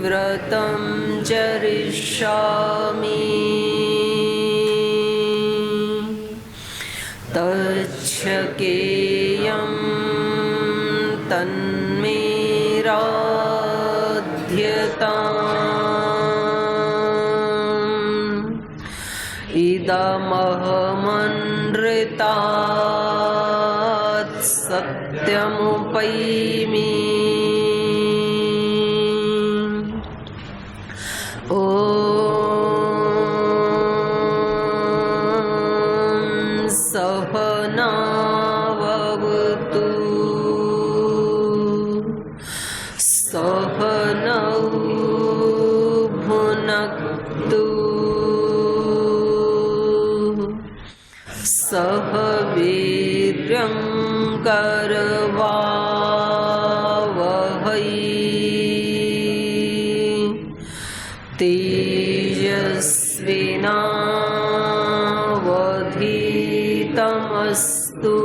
व्रतं चरिष्यामि तच्छकेयं तन्मे राध्यताम् इदमहमनृतात् सत्यमुपैमि सहनावतु सहनौ भुनक्तु सह वीर्यं करवावहै तेजस्विनावधीतमस्तु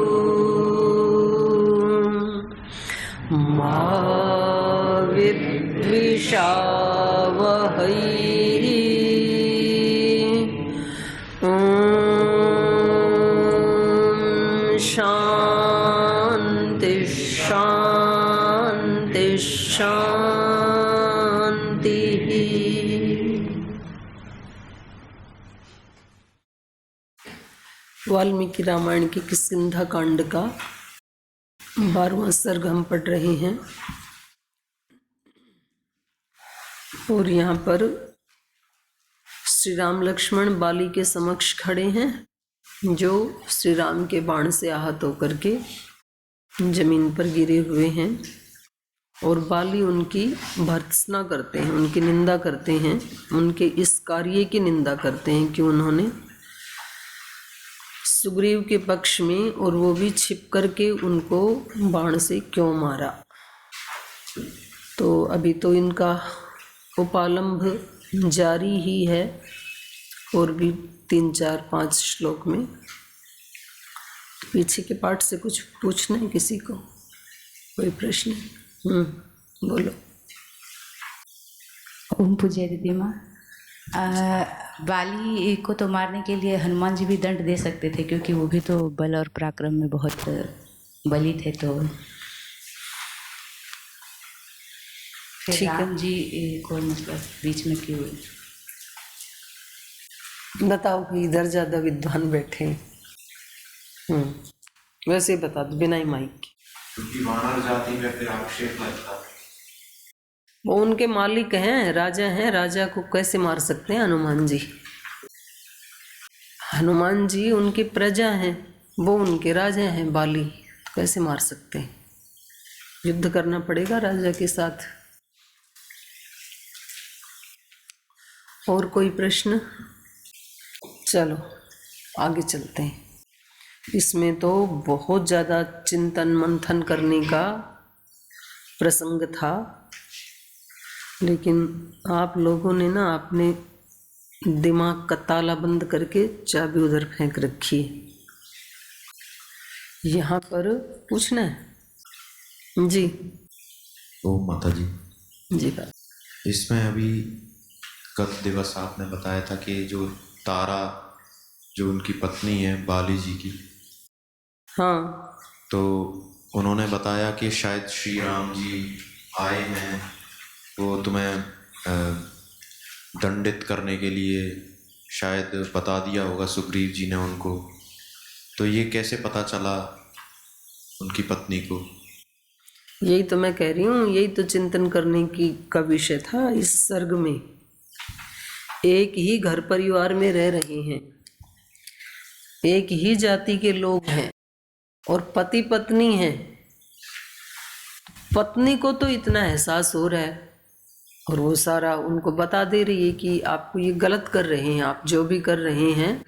मा विद्विषावहै शान्ति शान्ति शान्तिः। वाल्मीकि रामायण की किष्किंधा कांड का 12वां सर्ग हम पढ़ रहे हैं और यहाँ पर श्री राम लक्ष्मण बाली के समक्ष खड़े हैं जो श्री राम के बाण से आहत होकर के जमीन पर गिरे हुए हैं और बाली उनकी भर्त्सना करते हैं, उनकी निंदा करते हैं, उनके इस कार्य की निंदा करते हैं कि उन्होंने सुग्रीव के पक्ष में और वो भी छिप करके उनको बाण से क्यों मारा। तो अभी तो इनका उपालंभ जारी ही है और भी 3, 4, 5 श्लोक में। पीछे के पाठ से कुछ पूछना है किसी को, कोई प्रश्न? बोलो। ओम पूज्य दीदी माँ, बाली को तो मारने के लिए हनुमान जी भी दंड दे सकते थे क्योंकि वो भी तो बल और पराक्रम में बहुत बली थे, तो राम जी को मतलब बीच में क्यों? बताओ कि इधर ज्यादा विद्वान बैठे। वैसे बता दो बिना ही माइक के। क्योंकि वानर जाति में फिर आक्षेप लगता है। वो उनके मालिक हैं, राजा हैं, राजा को कैसे मार सकते हैं हनुमान जी? हनुमान जी उनकी प्रजा हैं, वो उनके राजा हैं बाली, तो कैसे मार सकते हैं? युद्ध करना पड़ेगा राजा के साथ। और कोई प्रश्न? चलो आगे चलते हैं। इसमें तो बहुत ज़्यादा चिंतन मंथन करने का प्रसंग था, लेकिन आप लोगों ने ना अपने दिमाग का ताला बंद करके चाबी उधर फेंक रखी है। यहाँ पर पूछना है जी? ओ माता जी जी बात। इसमें अभी गत दिवस आपने बताया था कि जो तारा जो उनकी पत्नी है बाली जी की, हाँ, तो उन्होंने बताया कि शायद श्री राम जी आए हैं, वो तुम्हें दंडित करने के लिए शायद बता दिया होगा सुग्रीव जी ने उनको। तो ये कैसे पता चला उनकी पत्नी को? यही तो मैं कह रही हूँ, यही तो चिंतन करने की का विषय था इस सर्ग में। एक ही घर परिवार में रह रहे हैं, एक ही जाति के लोग हैं और पति पत्नी हैं, पत्नी को तो इतना एहसास हो रहा है और वो सारा उनको बता दे रही है कि आपको ये गलत कर रहे हैं, आप जो भी कर रहे हैं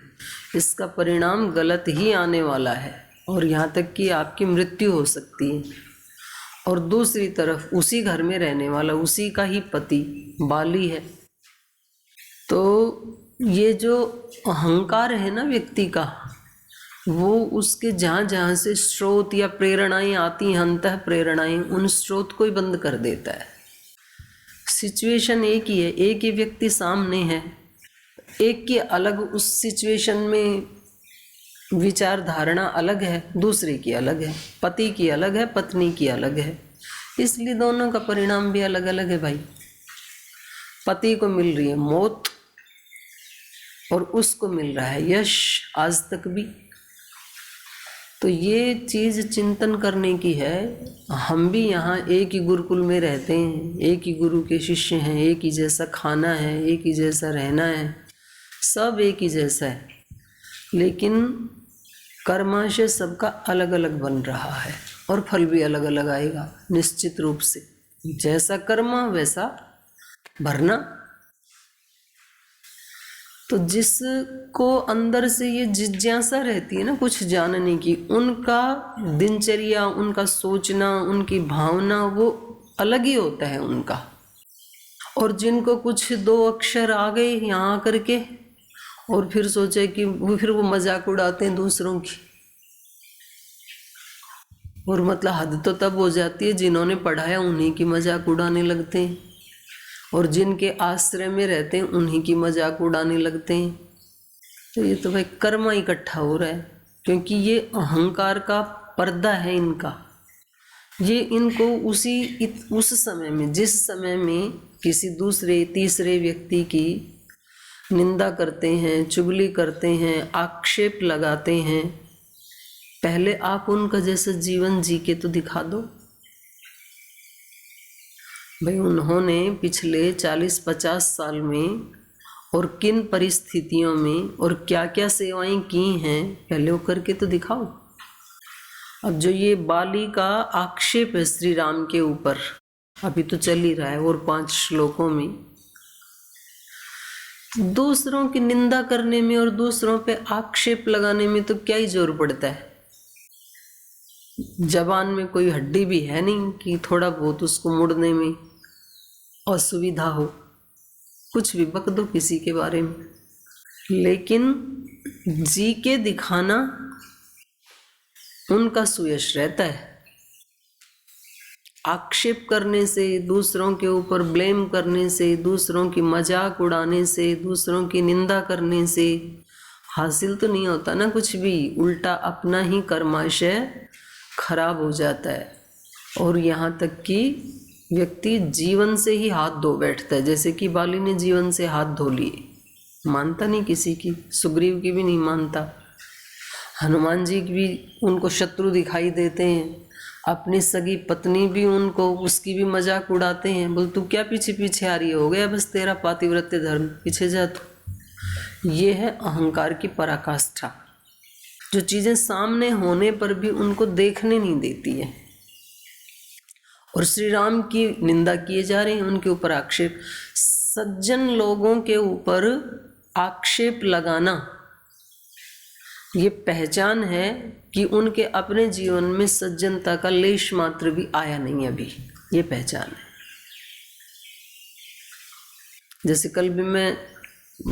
इसका परिणाम गलत ही आने वाला है और यहाँ तक कि आपकी मृत्यु हो सकती है। और दूसरी तरफ उसी घर में रहने वाला उसी का ही पति बाली है। तो ये जो अहंकार है ना व्यक्ति का, वो उसके जहाँ जहाँ से स्रोत या प्रेरणाएं आती हैं, अंतः प्रेरणाएं, उन स्रोत को ही बंद कर देता है। सिचुएशन एक ही है, एक ही व्यक्ति सामने है, एक की अलग उस सिचुएशन में विचार धारणा अलग है, दूसरे की अलग है, पति की अलग है, पत्नी की अलग है, इसलिए दोनों का परिणाम भी अलग अलग है भाई। पति को मिल रही है मौत और उसको मिल रहा है यश आज तक भी। तो ये चीज़ चिंतन करने की है। हम भी यहाँ एक ही गुरुकुल में रहते हैं, एक ही गुरु के शिष्य हैं, एक ही जैसा खाना है, एक ही जैसा रहना है, सब एक ही जैसा है, लेकिन कर्माशय सबका अलग अलग बन रहा है और फल भी अलग अलग आएगा निश्चित रूप से। जैसा कर्म वैसा भरना। तो जिसको अंदर से ये जिज्ञासा रहती है ना कुछ जानने की, उनका दिनचर्या, उनका सोचना, उनकी भावना वो अलग ही होता है उनका। और जिनको कुछ दो अक्षर आ गए यहाँ आकर के और फिर सोचे कि फिर वो मजाक उड़ाते हैं दूसरों की। और मतलब हद तो तब हो जाती है जिन्होंने पढ़ाया उन्हीं की मजाक उड़ाने लगते हैं और जिनके आश्रय में रहते हैं उन्हीं की मजाक उड़ाने लगते हैं। तो ये तो भाई कर्म इकट्ठा हो रहा है, क्योंकि ये अहंकार का पर्दा है इनका। ये इनको उस समय में, जिस समय में किसी दूसरे तीसरे व्यक्ति की निंदा करते हैं, चुगली करते हैं, आक्षेप लगाते हैं, पहले आप उनका जैसा जीवन जी के तो दिखा दो भाई। उन्होंने पिछले 40-50 साल में और किन परिस्थितियों में और क्या क्या सेवाएं की हैं, पहले वो करके तो दिखाओ। अब जो ये बाली का आक्षेप है श्री राम के ऊपर, अभी तो चल ही रहा है और 5 श्लोकों में, दूसरों की निंदा करने में और दूसरों पे आक्षेप लगाने में तो क्या ही जोर पड़ता है। जबान में कोई हड्डी भी है नहीं कि थोड़ा बहुत उसको मुड़ने में असुविधा हो, कुछ भी बक दो किसी के बारे में। लेकिन जी के दिखाना उनका सुयश रहता है। आक्षेप करने से, दूसरों के ऊपर ब्लेम करने से, दूसरों की मजाक उड़ाने से, दूसरों की निंदा करने से हासिल तो नहीं होता ना कुछ भी, उल्टा अपना ही कर्माशय खराब हो जाता है। और यहाँ तक कि व्यक्ति जीवन से ही हाथ धो बैठता है, जैसे कि बाली ने जीवन से हाथ धो लिए, मानता नहीं किसी की, सुग्रीव की भी नहीं मानता, हनुमान जी की भी उनको शत्रु दिखाई देते हैं, अपनी सगी पत्नी भी उनको, उसकी भी मजाक उड़ाते हैं, बोल तू क्या पीछे पीछे आ रही है, हो गया बस तेरा पातिव्रत्य धर्म, पीछे जा तू। ये है अहंकार की पराकाष्ठा, जो चीज़ें सामने होने पर भी उनको देखने नहीं देती है। और श्री राम की निंदा किए जा रहे हैं, उनके ऊपर आक्षेप। सज्जन लोगों के ऊपर आक्षेप लगाना ये पहचान है कि उनके अपने जीवन में सज्जनता का लेश मात्र भी आया नहीं अभी, ये पहचान है। जैसे कल भी मैं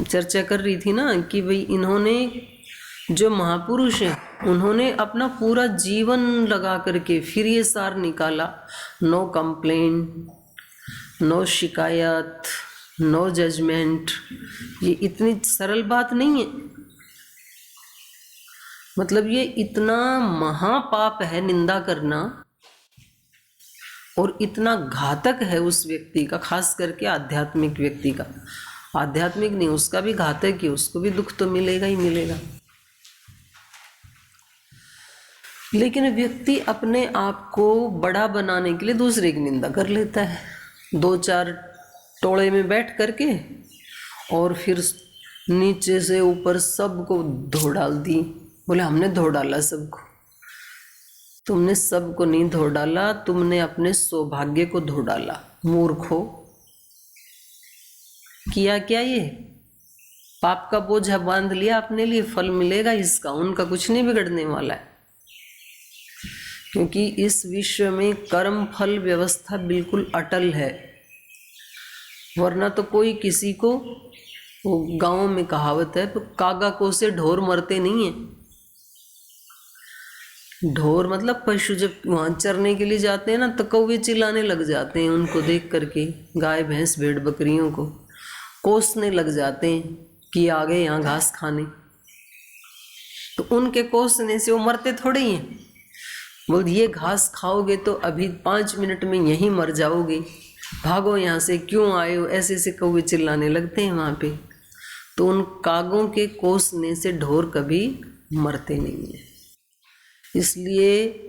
चर्चा कर रही थी ना कि भाई इन्होंने, जो महापुरुष हैं, उन्होंने अपना पूरा जीवन लगा करके फिर ये सार निकाला, नो कंप्लेंट, नो शिकायत, नो जजमेंट। ये इतनी सरल बात नहीं है, मतलब ये इतना महापाप है निंदा करना, और इतना घातक है उस व्यक्ति का, खास करके आध्यात्मिक व्यक्ति का। आध्यात्मिक नहीं, उसका भी घातक ही, उसको भी दुख तो मिलेगा ही मिलेगा। लेकिन व्यक्ति अपने आप को बड़ा बनाने के लिए दूसरे की निंदा कर लेता है, 2-4 टोले में बैठ करके, और फिर नीचे से ऊपर सबको धो डाल दी, बोले हमने धो डाला सबको। तुमने सबको नहीं धो डाला, तुमने अपने सौभाग्य को धो डाला। मूर्खो, किया क्या ये? पाप का बोझा बांध लिया अपने लिए, फल मिलेगा इसका, उनका कुछ नहीं बिगड़ने वाला है। क्योंकि इस विश्व में कर्म फल व्यवस्था बिल्कुल अटल है, वरना तो कोई किसी को, वो गांव में कहावत है, कागा को से ढोर मरते नहीं है। ढोर मतलब पशु जब वहां चरने के लिए जाते हैं ना, तो कौवे चिल्लाने लग जाते हैं उनको देख करके, गाय भैंस भेड़ बकरियों को कोसने लग जाते हैं कि आ गए यहाँ घास खाने। तो उनके कोसने से वो मरते थोड़े ही हैं। बोल ये घास खाओगे तो अभी 5 मिनट में यहीं मर जाओगे, भागो यहाँ से, क्यों आए हो, ऐसे ऐसे कौवे चिल्लाने लगते हैं वहाँ पे। तो उन कागों के कोसने से ढोर कभी मरते नहीं है। इसलिए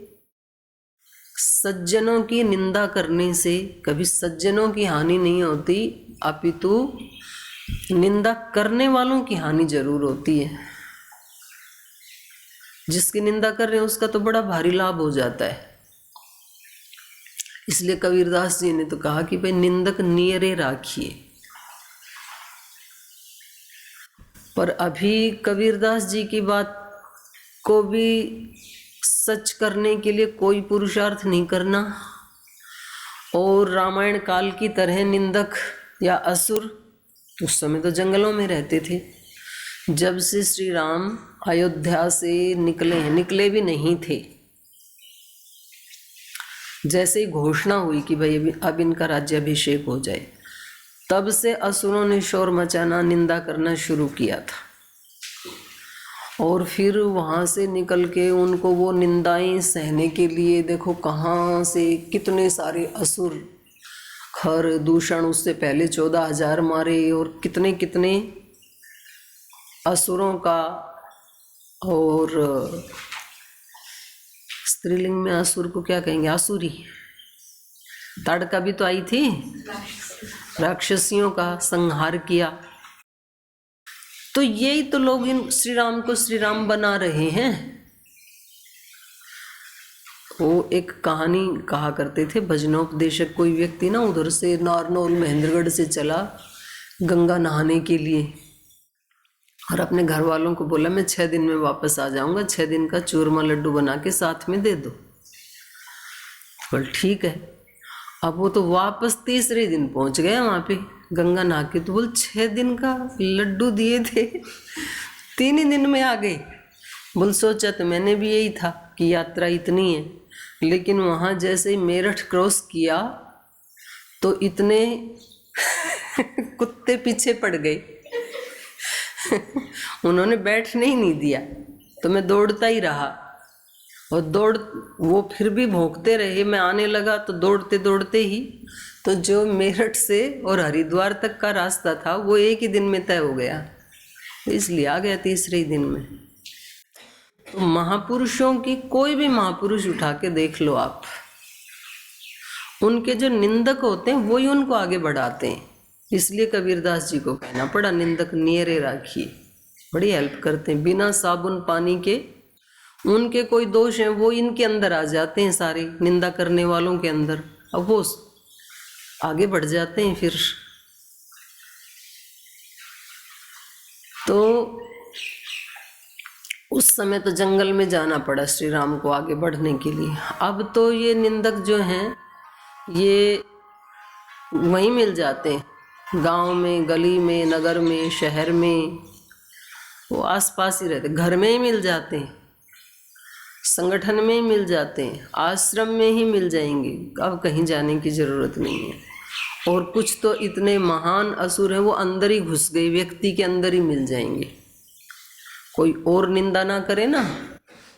सज्जनों की निंदा करने से कभी सज्जनों की हानि नहीं होती, अपितु निंदा करने वालों की हानि जरूर होती है। जिसकी निंदा कर रहे हैं उसका तो बड़ा भारी लाभ हो जाता है। इसलिए कबीरदास जी ने तो कहा कि भाई निंदक नियरे राखिए। पर अभी कबीरदास जी की बात को भी सच करने के लिए कोई पुरुषार्थ नहीं करना, और रामायण काल की तरह निंदक या असुर, उस समय तो जंगलों में रहते थे। जब से श्री राम अयोध्या से निकले हैं, निकले भी नहीं थे, जैसे ही घोषणा हुई कि भाई अब इनका राज्याभिषेक हो जाए, तब से असुरों ने शोर मचाना, निंदा करना शुरू किया था। और फिर वहाँ से निकल के उनको वो निंदाएं सहने के लिए देखो कहाँ से कितने सारे असुर, खर दूषण, उससे पहले 14,000 मारे, और कितने कितने असुरों का। और स्त्रीलिंग में असुर को क्या कहेंगे? आसुरी। ताड़का भी तो आई थी, राक्षसियों का संहार किया। तो यही तो लोग इन श्री राम को श्री राम बना रहे हैं। वो एक कहानी कहा करते थे, भजनोपदेशक कोई व्यक्ति ना उधर से नारनौल महेंद्रगढ़ से चला गंगा नहाने के लिए, और अपने घर वालों को बोला मैं 6 दिन में वापस आ जाऊंगा, 6 दिन का चूरमा लड्डू बना के साथ में दे दो। बोल ठीक है। अब वो तो वापस तीसरे दिन पहुंच गया वहाँ पे गंगा नहा के। तो बोल 6 दिन का लड्डू दिए थे, 3 ही दिन में आ गए। बोल सोचा तो मैंने भी यही था कि यात्रा इतनी है, लेकिन वहाँ जैसे ही मेरठ क्रॉस किया तो इतने कुत्ते पीछे पड़ गए उन्होंने बैठने ही नहीं दिया, तो मैं दौड़ता ही रहा। और वो फिर भी भौंकते रहे। मैं आने लगा तो दौड़ते दौड़ते ही, तो जो मेरठ से और हरिद्वार तक का रास्ता था वो एक ही दिन में तय हो गया, इसलिए आ गया तीसरे ही दिन में। तो महापुरुषों की, कोई भी महापुरुष उठा के देख लो आप, उनके जो निंदक होते हैं वही उनको आगे बढ़ाते हैं। इसलिए कबीरदास जी को कहना पड़ा निंदक नियरे राखिए, बड़ी हेल्प करते हैं। बिना साबुन पानी के उनके कोई दोष हैं वो इनके अंदर आ जाते हैं, सारे निंदा करने वालों के अंदर, अब वो आगे बढ़ जाते हैं फिर। तो उस समय तो जंगल में जाना पड़ा श्री राम को आगे बढ़ने के लिए। अब तो ये निंदक जो हैं ये वहीं मिल जाते हैं, गांव में, गली में, नगर में, शहर में, वो आसपास ही रहते, घर में ही मिल जाते हैं, संगठन में ही मिल जाते हैं, आश्रम में ही मिल जाएंगे, अब कहीं जाने की ज़रूरत नहीं है। और कुछ तो इतने महान असुर हैं वो अंदर ही घुस गए, व्यक्ति के अंदर ही मिल जाएंगे। कोई और निंदा ना करे ना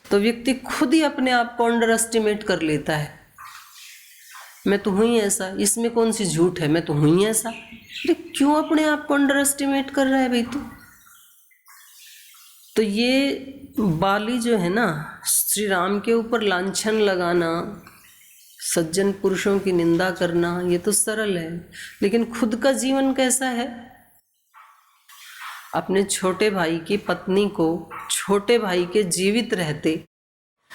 तो व्यक्ति खुद ही अपने आप को अंडर एस्टिमेट कर लेता है, मैं तो हूँ ही ऐसा, इसमें कौन सी झूठ है, मैं तो हूँ ही ऐसा। अरे क्यों अपने आप को अंडर एस्टिमेट कर रहा है भाई तू? तो ये बाली जो है ना, श्री राम के ऊपर लांछन लगाना, सज्जन पुरुषों की निंदा करना, ये तो सरल है, लेकिन खुद का जीवन कैसा है? अपने छोटे भाई की पत्नी को छोटे भाई के जीवित रहते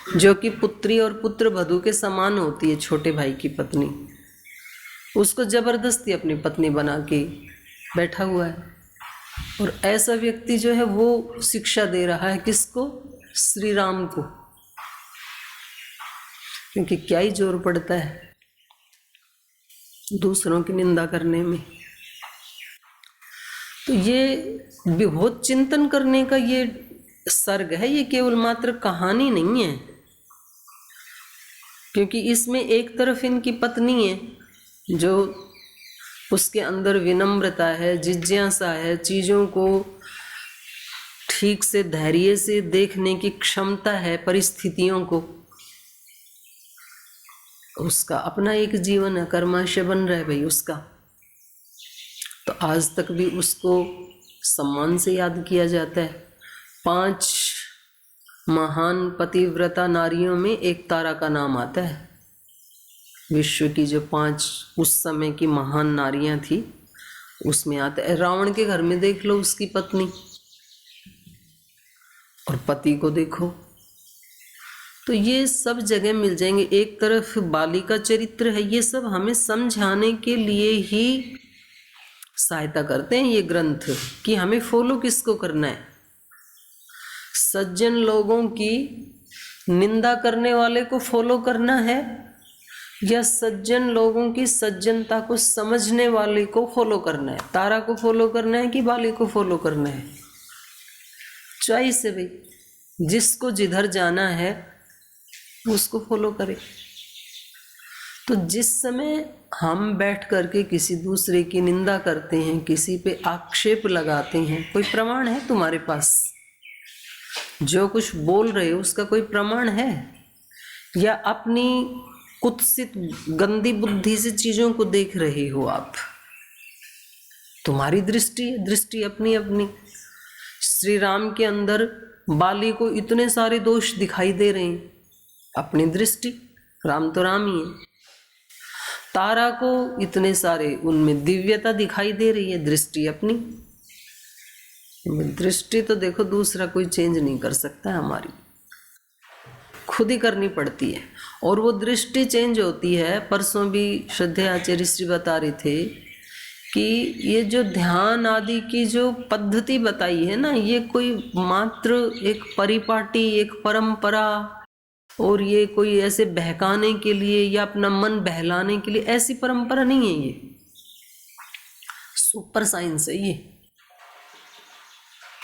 जो कि पुत्री और पुत्र वधू के समान होती है, छोटे भाई की पत्नी, उसको जबरदस्ती अपनी पत्नी बना के बैठा हुआ है। और ऐसा व्यक्ति जो है वो शिक्षा दे रहा है किसको? श्री राम को। क्योंकि क्या ही जोर पड़ता है दूसरों की निंदा करने में। तो ये बहुत चिंतन करने का ये सर्ग है, ये केवल मात्र कहानी नहीं है। क्योंकि इसमें एक तरफ इनकी पत्नी है जो उसके अंदर विनम्रता है, जिज्ञासा है, चीज़ों को ठीक से धैर्य से देखने की क्षमता है, परिस्थितियों को। उसका अपना एक जीवन है, कर्माशय बन रहा है भाई उसका। तो आज तक भी उसको सम्मान से याद किया जाता है। 5 महान पतिव्रता नारियों में एक तारा का नाम आता है। विश्व की जो 5 उस समय की महान नारियां थी उसमें आता है। रावण के घर में देख लो उसकी पत्नी और पति को देखो, तो ये सब जगह मिल जाएंगे। एक तरफ बाली का चरित्र है, ये सब हमें समझाने के लिए ही सहायता करते हैं ये ग्रंथ कि हमें फॉलो किसको करना है। सज्जन लोगों की निंदा करने वाले को फॉलो करना है या सज्जन लोगों की सज्जनता को समझने वाले को फॉलो करना है? तारा को फॉलो करना है कि बाली को फॉलो करना है? चॉइस है भाई, जिसको जिधर जाना है उसको फॉलो करे। तो जिस समय हम बैठ करके किसी दूसरे की निंदा करते हैं, किसी पे आक्षेप लगाते हैं, कोई प्रमाण है तुम्हारे पास? जो कुछ बोल रहे हो उसका कोई प्रमाण है? या अपनी कुत्सित गंदी बुद्धि से चीजों को देख रहे हो आप? तुम्हारी दृष्टि अपनी अपनी। श्री राम के अंदर बाली को इतने सारे दोष दिखाई दे रहे हैं, अपनी दृष्टि, राम तो राम ही है। तारा को इतने सारे उनमें दिव्यता दिखाई दे रही है, दृष्टि अपनी। दृष्टि तो देखो दूसरा कोई चेंज नहीं कर सकता है, हमारी खुद ही करनी पड़ती है। और वो दृष्टि चेंज होती है। परसों भी श्रद्धेय आचार्य श्री बता रहे थे कि ये जो ध्यान आदि की जो पद्धति बताई है ना, ये कोई मात्र एक परिपाटी, एक परंपरा, और ये कोई ऐसे बहकाने के लिए या अपना मन बहलाने के लिए ऐसी परंपरा नहीं है। ये सुपर साइंस है, ये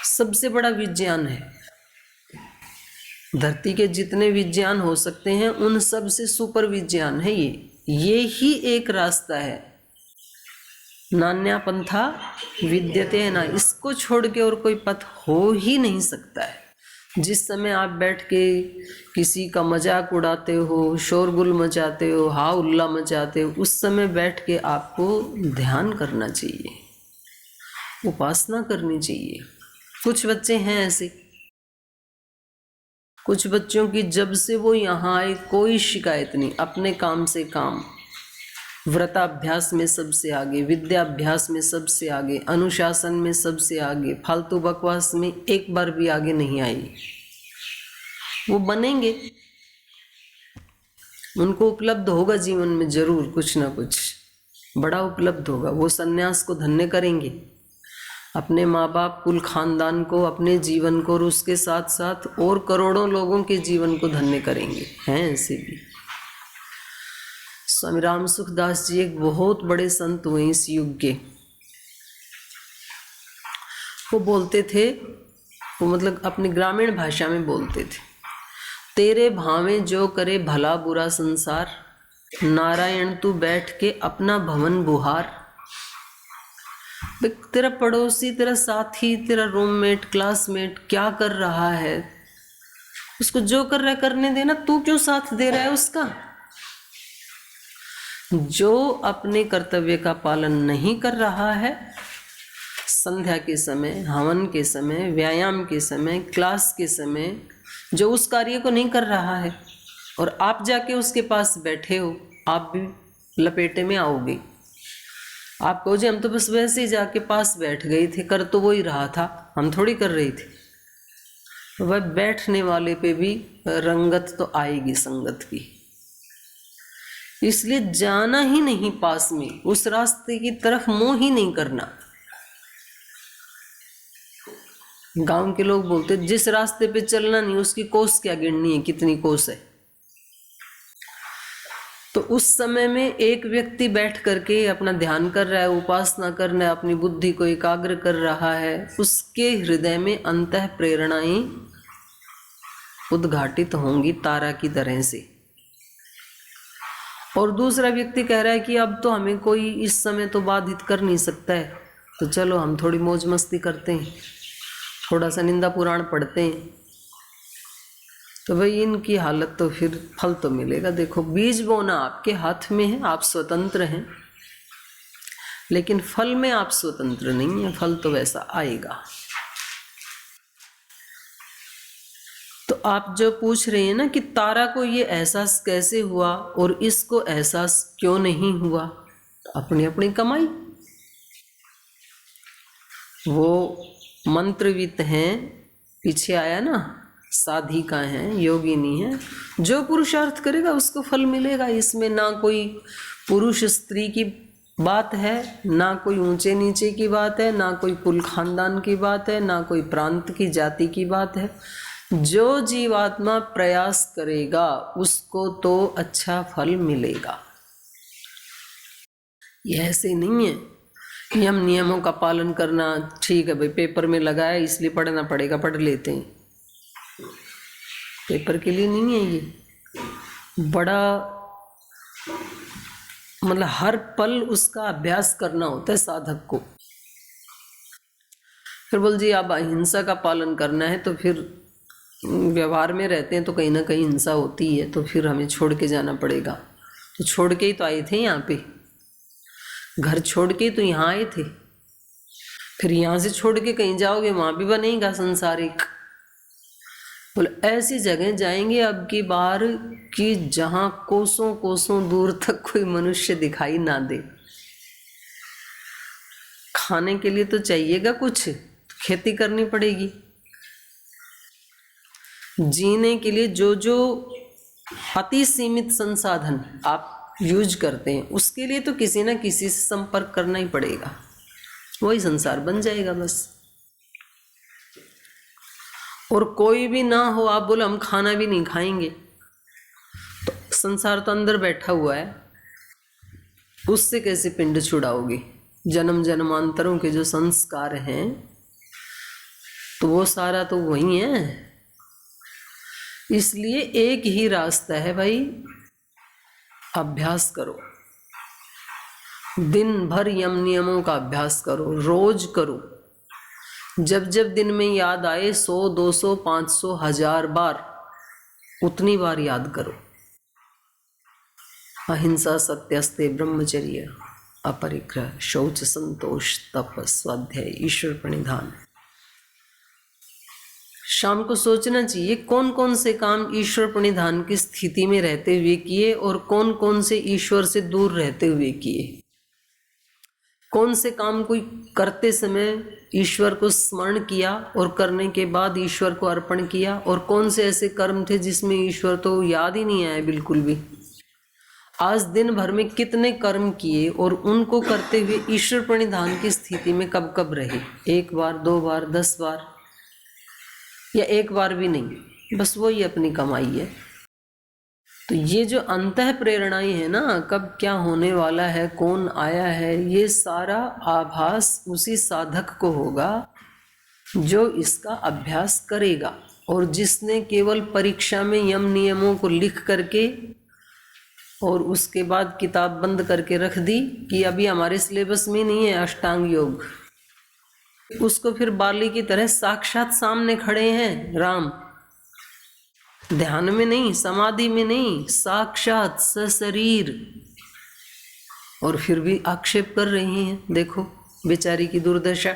सबसे बड़ा विज्ञान है। धरती के जितने विज्ञान हो सकते हैं उन सब से सुपर विज्ञान है ये ही एक रास्ता है। नान्या पंथा विद्यते है ना, इसको छोड़ के और कोई पथ हो ही नहीं सकता है। जिस समय आप बैठ के किसी का मजाक उड़ाते हो, शोरगुल मचाते हो, हा उल्ला मचाते हो, उस समय बैठ के आपको ध्यान करना चाहिए, उपासना करनी चाहिए। कुछ बच्चे हैं ऐसे, कुछ बच्चों की जब से वो यहाँ आए कोई शिकायत नहीं, अपने काम से काम, व्रताभ्यास में सबसे आगे, विद्याभ्यास में सबसे आगे, अनुशासन में सबसे आगे, फालतू बकवास में एक बार भी आगे नहीं आई। वो बनेंगे, उनको उपलब्ध होगा जीवन में जरूर कुछ ना कुछ बड़ा उपलब्ध होगा। वो सन्यास को धन्य करेंगे, अपने माँ बाप, कुल खानदान को, अपने जीवन को, और उसके साथ साथ और करोड़ों लोगों के जीवन को धन्य करेंगे। हैं ऐसे भी। स्वामी राम सुखदास जी एक बहुत बड़े संत हुए इस युग के। वो बोलते थे, वो मतलब अपनी ग्रामीण भाषा में बोलते थे, तेरे भावे जो करे भला बुरा संसार, नारायण तू बैठ के अपना भवन बुहार। तेरा पड़ोसी, तेरा साथी, तेरा रूममेट, क्लासमेट क्या कर रहा है, उसको जो कर रहा है करने देना, तू क्यों साथ दे रहा है उसका? जो अपने कर्तव्य का पालन नहीं कर रहा है, संध्या के समय, हवन के समय, व्यायाम के समय, क्लास के समय, जो उस कार्य को नहीं कर रहा है और आप जाके उसके पास बैठे हो, आप भी लपेटे में आओगे। आप कहो जी हम तो बस वैसे ही जाके पास बैठ गए थे, कर तो वो ही रहा था, हम थोड़ी कर रहे थे। वह बैठने वाले पे भी रंगत तो आएगी संगत की। इसलिए जाना ही नहीं पास में, उस रास्ते की तरफ मोह ही नहीं करना। गांव के लोग बोलते जिस रास्ते पे चलना नहीं उसकी कोस क्या गिननी है, कितनी कोस है। तो उस समय में एक व्यक्ति बैठ करके अपना ध्यान कर रहा है, उपासना कर रहा है, अपनी बुद्धि को एकाग्र कर रहा है, उसके हृदय में अंतः प्रेरणाएं उद्घाटित होंगी तारा की तरह से। और दूसरा व्यक्ति कह रहा है कि अब तो हमें कोई इस समय तो बाधित कर नहीं सकता है, तो चलो हम थोड़ी मौज मस्ती करते हैं, थोड़ा सा निंदा पुराण पढ़ते हैं। तो भाई इनकी हालत तो फिर फल तो मिलेगा। देखो बीज बोना आपके हाथ में है, आप स्वतंत्र हैं, लेकिन फल में आप स्वतंत्र नहीं है, फल तो वैसा आएगा। तो आप जो पूछ रहे हैं ना कि तारा को ये एहसास कैसे हुआ और इसको एहसास क्यों नहीं हुआ, तो अपनी अपनी कमाई। वो मंत्रवित हैं, पीछे आया ना, साधिका हैं, योगिनी हैं, जो पुरुषार्थ करेगा उसको फल मिलेगा। इसमें ना कोई पुरुष स्त्री की बात है, ना कोई ऊंचे नीचे की बात है, ना कोई कुल खानदान की बात है, ना कोई प्रांत की जाति की बात है। जो जीवात्मा प्रयास करेगा उसको तो अच्छा फल मिलेगा। यह ऐसे नहीं है यम नियमों का पालन करना, ठीक है भाई पेपर में लगाया इसलिए पढ़ना पड़ेगा, पढ़ लेते हैं, पेपर के लिए नहीं है ये। बड़ा मतलब हर पल उसका अभ्यास करना होता है साधक को। फिर बोल जी अब अहिंसा का पालन करना है, तो फिर व्यवहार में रहते हैं तो कहीं ना कहीं हिंसा होती है, तो फिर हमें छोड़ के जाना पड़ेगा। तो छोड़ के ही तो आए थे यहाँ पे, घर छोड़ के तो यहाँ आए थे, फिर यहाँ से छोड़ के कहीं जाओगे वहाँ भी बनेगा संसारिक। बोले ऐसी जगह जाएंगे अब की बार कि जहाँ कोसों कोसों दूर तक कोई मनुष्य दिखाई ना दे। खाने के लिए तो चाहिएगा कुछ, तो खेती करनी पड़ेगी। जीने के लिए जो जो अति सीमित संसाधन आप यूज करते हैं उसके लिए तो किसी ना किसी से संपर्क करना ही पड़ेगा, वही संसार बन जाएगा बस। और कोई भी ना हो, आप बोलो हम खाना भी नहीं खाएंगे, तो संसार तो अंदर बैठा हुआ है, उससे कैसे पिंड छुड़ाओगे? जन्म जन्मांतरों के जो संस्कार हैं तो वो सारा तो वही है। इसलिए एक ही रास्ता है भाई, अभ्यास करो, दिन भर यम नियमों का अभ्यास करो, रोज करो। जब जब दिन में याद आए 100, 200, 500, 1000 बार, उतनी बार याद करो। अहिंसा, सत्यस्ते, ब्रह्मचर्य, अपरिग्रह, शौच, संतोष, तप, स्वाध्याय, ईश्वर प्रणिधान। शाम को सोचना चाहिए कौन कौन से काम ईश्वर प्रणिधान की स्थिति में रहते हुए किए और कौन कौन से ईश्वर से दूर रहते हुए किए। कौन से काम कोई करते समय ईश्वर को स्मरण किया और करने के बाद ईश्वर को अर्पण किया, और कौन से ऐसे कर्म थे जिसमें ईश्वर तो याद ही नहीं आया बिल्कुल भी। आज दिन भर में कितने कर्म किए और उनको करते हुए ईश्वर प्रणिधान की स्थिति में कब कब रहे? 1 बार, 2 बार, 10 बार, या 1 बार भी नहीं, बस वही अपनी कमाई है। तो ये जो अंतः प्रेरणाएं है ना, कब क्या होने वाला है, कौन आया है, ये सारा आभास उसी साधक को होगा जो इसका अभ्यास करेगा। और जिसने केवल परीक्षा में यम नियमों को लिख करके और उसके बाद किताब बंद करके रख दी कि अभी हमारे सिलेबस में नहीं है अष्टांग योग, उसको फिर बाली की तरह साक्षात सामने खड़े हैं राम, ध्यान में नहीं, समाधि में नहीं, साक्षात सशरीर, और फिर भी आक्षेप कर रही हैं। देखो बेचारी की दुर्दशा।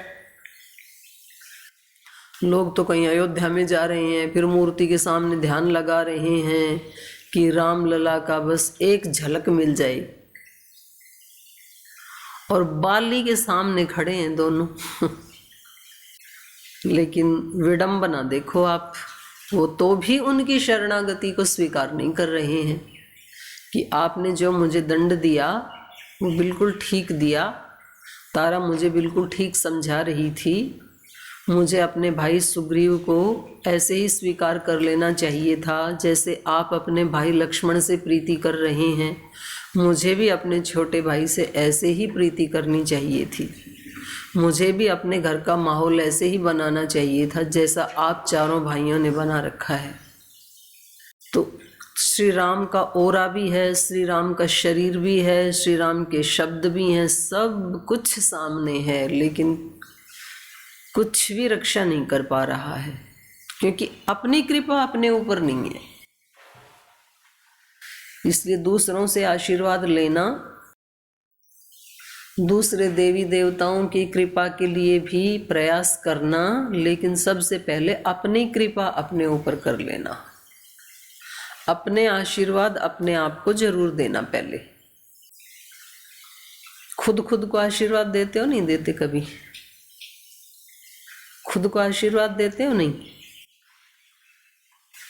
लोग तो कहीं अयोध्या में जा रहे हैं, फिर मूर्ति के सामने ध्यान लगा रहे हैं कि राम लला का बस एक झलक मिल जाए, और बाली के सामने खड़े हैं दोनों। लेकिन विडंबना देखो आप, वो तो भी उनकी शरणागति को स्वीकार नहीं कर रहे हैं कि आपने जो मुझे दंड दिया वो बिल्कुल ठीक दिया। तारा मुझे बिल्कुल ठीक समझा रही थी। मुझे अपने भाई सुग्रीव को ऐसे ही स्वीकार कर लेना चाहिए था जैसे आप अपने भाई लक्ष्मण से प्रीति कर रहे हैं। मुझे भी अपने छोटे भाई से ऐसे ही प्रीति करनी चाहिए थी। मुझे भी अपने घर का माहौल ऐसे ही बनाना चाहिए था जैसा आप चारों भाइयों ने बना रखा है। तो श्री राम का ओरा भी है, श्री राम का शरीर भी है, श्री राम के शब्द भी हैं, सब कुछ सामने है, लेकिन कुछ भी रक्षा नहीं कर पा रहा है क्योंकि अपनी कृपा अपने ऊपर नहीं है। इसलिए दूसरों से आशीर्वाद लेना, दूसरे देवी देवताओं की कृपा के लिए भी प्रयास करना, लेकिन सबसे पहले अपनी कृपा अपने ऊपर कर लेना। अपने आशीर्वाद अपने आप को जरूर देना। पहले खुद को आशीर्वाद देते हो? नहीं देते कभी? खुद को आशीर्वाद देते हो? नहीं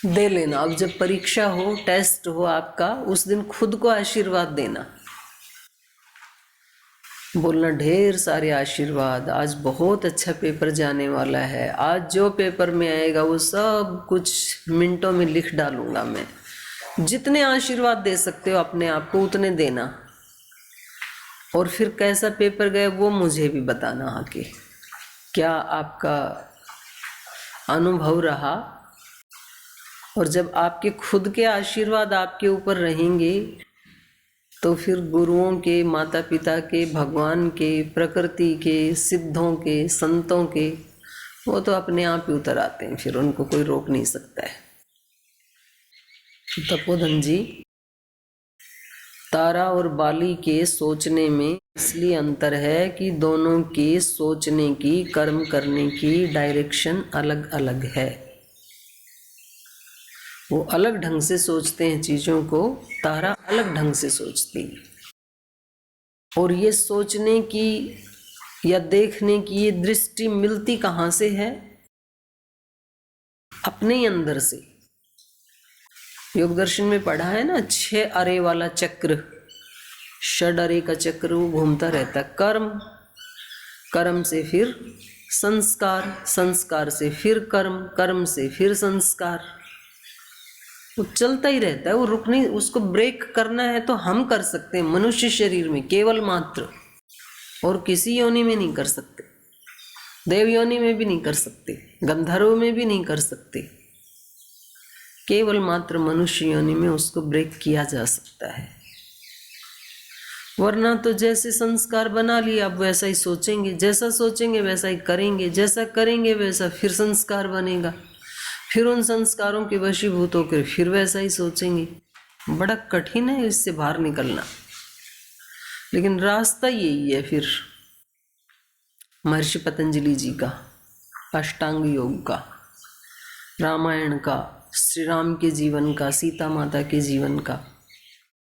दे लेना। अब जब परीक्षा हो, टेस्ट हो आपका, उस दिन खुद को आशीर्वाद देना। बोलना ढेर सारे आशीर्वाद, आज बहुत अच्छा पेपर जाने वाला है, आज जो पेपर में आएगा वो सब कुछ मिनटों में लिख डालूंगा मैं। जितने आशीर्वाद दे सकते हो अपने आप को उतने देना। और फिर कैसा पेपर गया वो मुझे भी बताना आके, क्या आपका अनुभव रहा। और जब आपके खुद के आशीर्वाद आपके ऊपर रहेंगे तो फिर गुरुओं के, माता पिता के, भगवान के, प्रकृति के, सिद्धों के, संतों के, वो तो अपने आप ही उतर आते हैं, फिर उनको कोई रोक नहीं सकता है। तपोधन जी, तारा और बाली के सोचने में इसलिए अंतर है कि दोनों के सोचने की, कर्म करने की डायरेक्शन अलग अलग है। वो अलग ढंग से सोचते हैं चीजों को, तारा अलग ढंग से सोचती है। और ये सोचने की या देखने की ये दृष्टि मिलती कहाँ से है? अपने ही अंदर से। योग दर्शन में पढ़ा है ना, 6 अरे वाला चक्र, षड अरे का चक्र वो घूमता रहता है। कर्म, कर्म से फिर संस्कार, संस्कार से फिर कर्म, कर्म से फिर संस्कार, वो चलता ही रहता है, वो रुक नहीं। उसको ब्रेक करना है तो हम कर सकते हैं मनुष्य शरीर में, केवल मात्र, और किसी योनि में नहीं कर सकते। देव योनि में भी नहीं कर सकते, गंधर्व में भी नहीं कर सकते, केवल मात्र मनुष्य योनि में उसको ब्रेक किया जा सकता है। वरना तो जैसे संस्कार बना लिया अब वैसा ही सोचेंगे, जैसा सोचेंगे वैसा ही करेंगे, जैसा करेंगे वैसा फिर संस्कार बनेगा, फिर उन संस्कारों के वशीभूत होकर फिर वैसा ही सोचेंगे। बड़ा कठिन है इससे बाहर निकलना, लेकिन रास्ता यही है फिर महर्षि पतंजलि जी का, अष्टांग योग का, रामायण का, श्री राम के जीवन का, सीता माता के जीवन का।